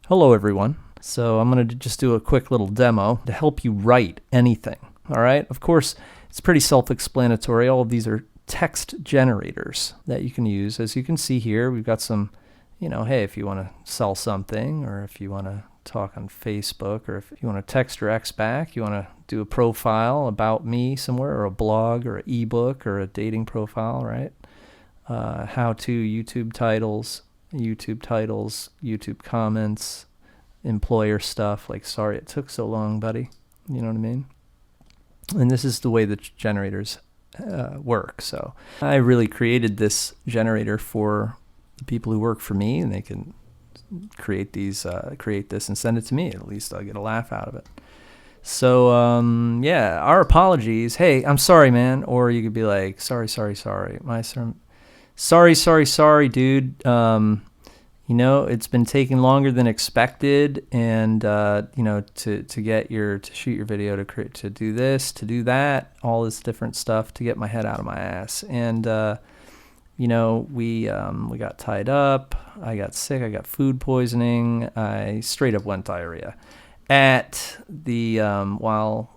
Hello everyone. So I'm going to just do a quick little demo to help you write anything. All right. Of course, it's pretty self-explanatory. All of these are text generators that you can use. As you can see here, we've got some, hey, if you want to sell something, or if you want to talk on Facebook, or if you want to text your ex back, you want to do a profile about me somewhere, or a blog, or an ebook, or a dating profile, right? How-to YouTube titles, YouTube comments, employer stuff, like, sorry it took so long, buddy. You know what I mean? And this is the way the generators work. So I really created this generator for the people who work for me, and they can create this and send it to me. At least I'll get a laugh out of it. So yeah, our apologies. Hey, I'm sorry, man. Or you could be like, sorry. Sorry, dude. It's been taking longer than expected, and to shoot your video, to do this, to do that, all this different stuff to get my head out of my ass. And we got tied up. I got sick. I got food poisoning. I straight up went diarrhea at the while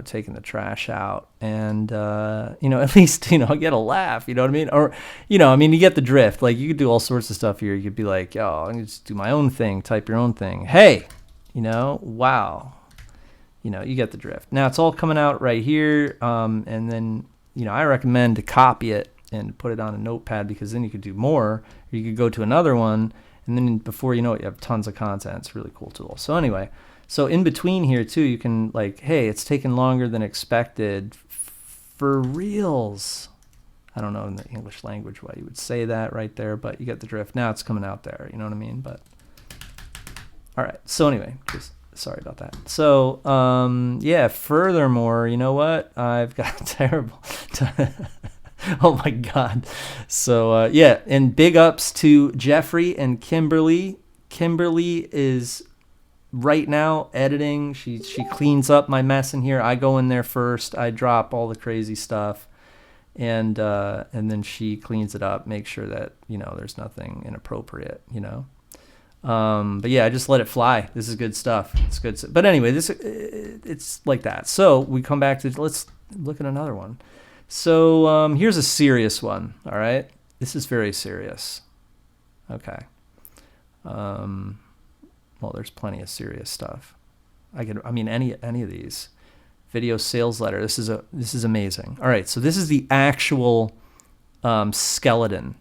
taking the trash out, and at least I get a laugh, you know what I mean? Or you get the drift. Like, you could do all sorts of stuff here. You could be like, yo, I'm gonna just do my own thing, type your own thing. Hey, wow, you get the drift. Now it's all coming out right here, and then I recommend to copy it and put it on a notepad, because then you could do more, or you could go to another one, and then before you know it, you have tons of content. It's a really cool tool. So anyway, so in between here too, you can, like, hey, it's taken longer than expected for reals. I don't know in the English language why you would say that right there, but you get the drift. Now it's coming out there, you know what I mean? But all right. So anyway, just sorry about that. So yeah, furthermore, you know what? I've got terrible oh my God. So yeah, and big ups to Jeffrey and Kimberly. Kimberly is right now editing. She cleans up my mess in here. I go in there first. I drop all the crazy stuff, and then she cleans it up, make sure that there's nothing inappropriate. But yeah, I just let it fly. This is good stuff. It's good. But anyway, it's like that. So we come back to, let's look at another one. So here's a serious one. All right, this is very serious. Okay. Well, there's plenty of serious stuff. Any of these. Video sales letter. This is amazing. All right, so this is the actual skeleton,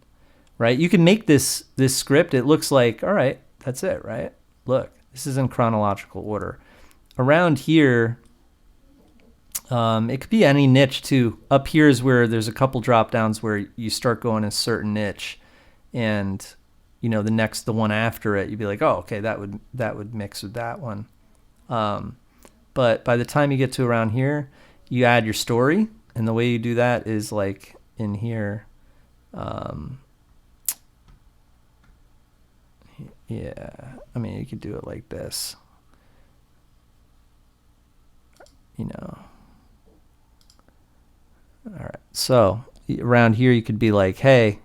right? You can make this script. It looks like, all right, that's it, right? Look, this is in chronological order. Around here, it could be any niche too. Up here is where there's a couple drop downs where you start going a certain niche, and the one after it, you'd be like, oh, okay, that would mix with that one. But by the time you get to around here, you add your story, and the way you do that is like in here. Yeah, you could do it like this. All right. So around here, you could be like, hey,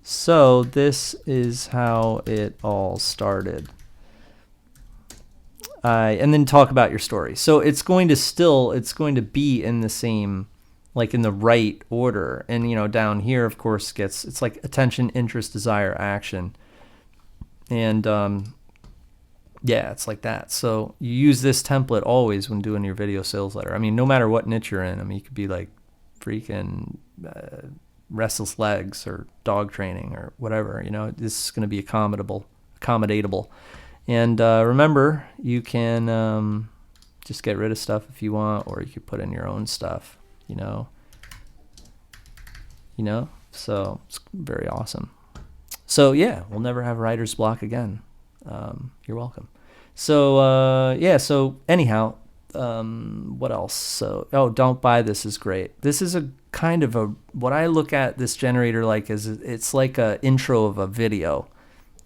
so this is how it all started. And then talk about your story. So it's going to be in the same, like in the right order. And, down here, of course, it's like attention, interest, desire, action. And, yeah, it's like that. So you use this template always when doing your video sales letter. No matter what niche you're in. You could be like freaking restless legs or dog training or whatever. This is going to be accommodatable. And remember, you can just get rid of stuff if you want, or you could put in your own stuff. So it's very awesome. So yeah, we'll never have writer's block again. You're welcome. So yeah, so anyhow, what else? So, don't buy this is great. This is a kind of what I look at this generator like is, it's like a intro of a video.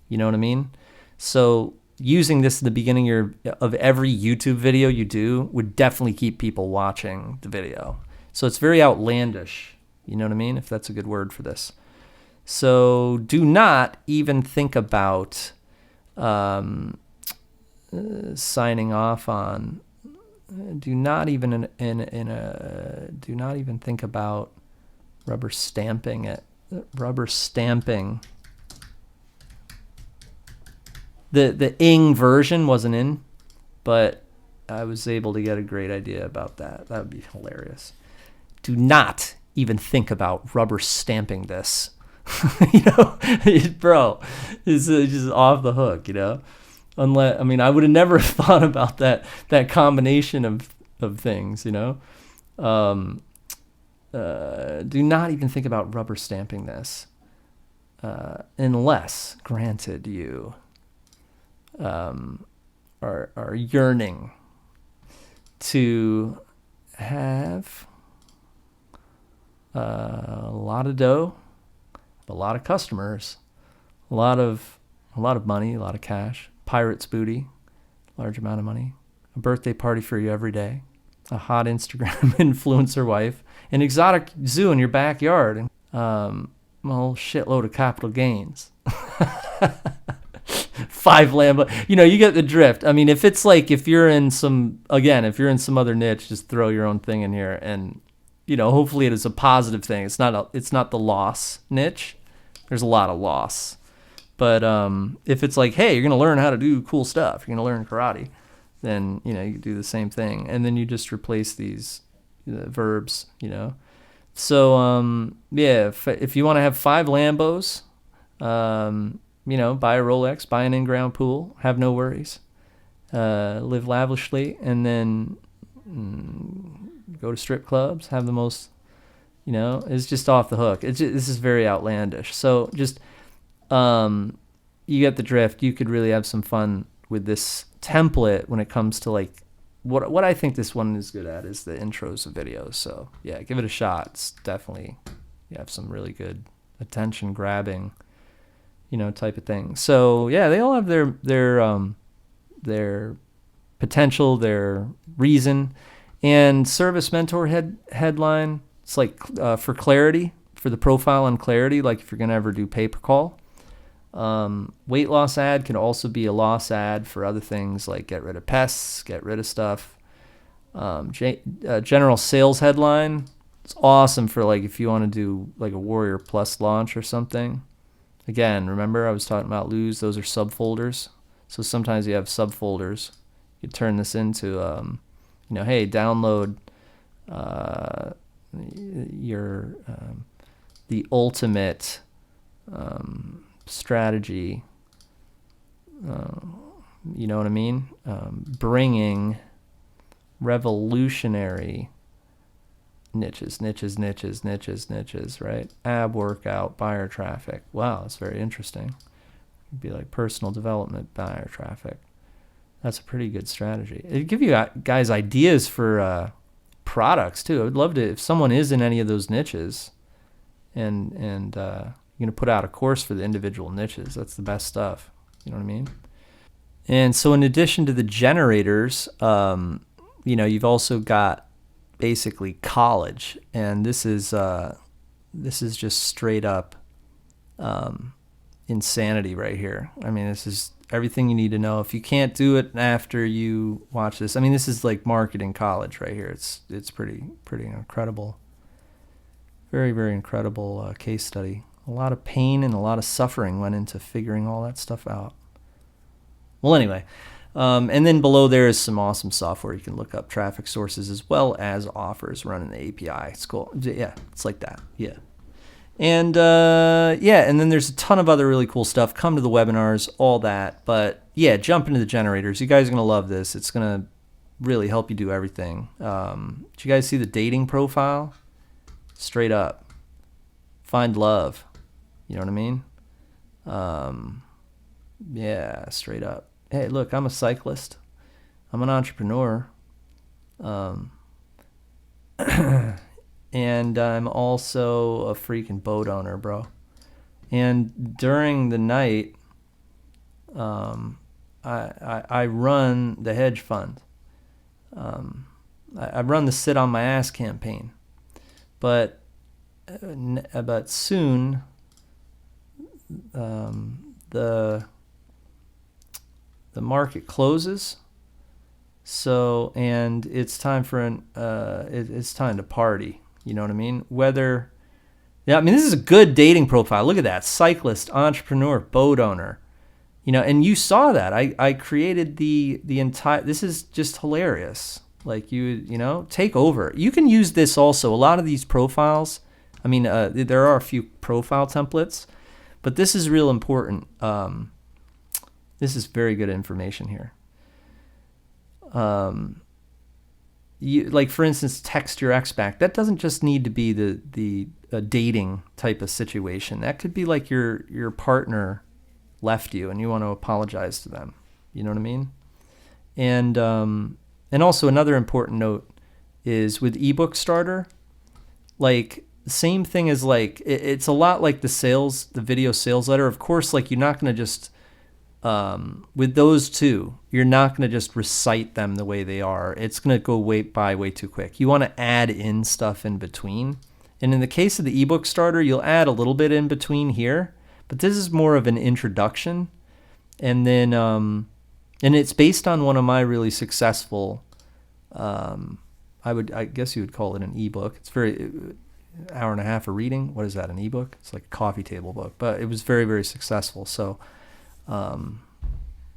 You know what I mean? So using this at the beginning of every YouTube video you do would definitely keep people watching the video. So it's very outlandish. You know what I mean? If that's a good word for this. So do not even think about signing off on. Do not even do not even think about rubber stamping it. Rubber stamping. The ing version wasn't in, but I was able to get a great idea about that. That would be hilarious. Do not even think about rubber stamping this. Bro, it's just off the hook, Unless, I would have never thought about that combination of things, Do not even think about rubber stamping this, unless, granted, you are yearning to have a lot of dough, a lot of customers, a lot of money, a lot of cash, pirate's booty, large amount of money, a birthday party for you every day, a hot Instagram influencer wife, an exotic zoo in your backyard, and a whole shitload of capital gains. 5 Lambo. You get the drift. If it's like, if you're in some other niche, just throw your own thing in here, and hopefully it is a positive thing. It's not the loss niche. There's a lot of loss. But if it's like, hey, you're going to learn how to do cool stuff, you're going to learn karate, then, you do the same thing. And then you just replace these verbs, So, if you want to have 5 Lambos, buy a Rolex, buy an in-ground pool, have no worries, live lavishly, and then go to strip clubs, have the most, it's just off the hook. This is very outlandish. So just, you get the drift. You could really have some fun with this template when it comes to like, what I think this one is good at is the intros of videos. So yeah, give it a shot. It's definitely, you have some really good attention grabbing, type of thing. So yeah, they all have their potential, their reason. And service mentor headline, it's like for clarity, for the profile and clarity, like if you're going to ever do pay-per-call. Weight loss ad can also be a loss ad for other things like get rid of pests, get rid of stuff. General sales headline, it's awesome for like if you want to do like a Warrior Plus launch or something. Again, remember I was talking about lose, those are subfolders. So sometimes you have subfolders. You turn this into, hey, download your the ultimate strategy. You know what I mean? Bringing revolutionary niches, right? Ab workout, buyer traffic. Wow, that's very interesting. It'd be like personal development, buyer traffic. That's a pretty good strategy. It'd give you guys ideas for products too. I would love to, if someone is in any of those niches and you're going to put out a course for the individual niches. That's the best stuff. You know what I mean? And so in addition to the generators, you've also got basically college, and this is just straight up insanity right here. This is everything you need to know. If you can't do it after you watch this, this is like marketing college right here. It's pretty incredible. Very, very incredible case study. A lot of pain and a lot of suffering went into figuring all that stuff out. Well, anyway, and then below there is some awesome software. You can look up traffic sources as well as offers running the API. It's cool. Yeah, it's like that. Yeah. And and then there's a ton of other really cool stuff. Come to the webinars, all that. But yeah, jump into the generators. You guys are going to love this. It's going to really help you do everything. Did you guys see the dating profile? Straight up. Find love. You know what I mean? Yeah, straight up. Hey, look, I'm a cyclist. I'm an entrepreneur. And I'm also a freaking boat owner, bro. And during the night, I run the hedge fund. I run the sit on my ass campaign. But soon, the the market closes. So, and it's time for it's time to party. You know what I mean? Yeah, I mean, this is a good dating profile. Look at that. Cyclist, entrepreneur, boat owner. And you saw that. I created the entire, this is just hilarious. Like take over. You can use this also. A lot of these profiles, I mean, there are a few profile templates, but this is real important. This is very good information here. Like for instance, text your ex back. That doesn't just need to be the dating type of situation. That could be like your partner left you and you want to apologize to them. You know what I mean? And also another important note is with ebook starter, like the same thing as like it's a lot like the video sales letter. Of course, like you're not going to just with those two, you're not going to just recite them the way they are. It's going to go way too quick. You want to add in stuff in between. And in the case of the ebook starter, you'll add a little bit in between here, but this is more of an introduction. And then, and it's based on one of my really successful, I guess you would call it an ebook. It's hour and a half of reading. What is that? An ebook? It's like a coffee table book, but it was very, very successful. So, a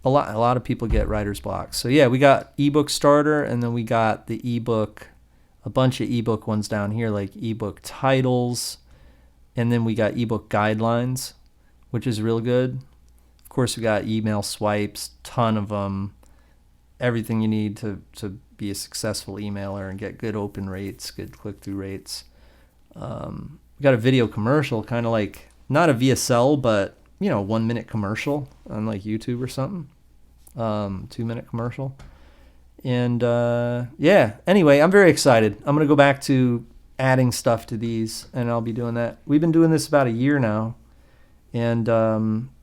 lot of people get writer's block. So yeah, we got ebook starter, and then we got the ebook, a bunch of ebook ones down here, like ebook titles, and then we got ebook guidelines, which is real good. Of course, we got email swipes, ton of them, everything you need to be a successful emailer and get good open rates, good click-through rates. We got a video commercial, kind of like not a VSL, but 1 minute commercial on like YouTube or something. 2-minute commercial. And yeah, anyway, I'm very excited. I'm going to go back to adding stuff to these, and I'll be doing that. We've been doing this about a year now. And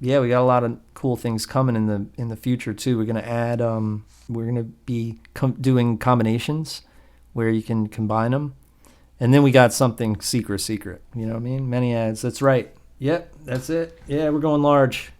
yeah, we got a lot of cool things coming in the future too. We're going to add, we're going to be doing combinations where you can combine them. And then we got something secret. You know what I mean? ManyAds. That's right. Yep, that's it. Yeah, we're going large.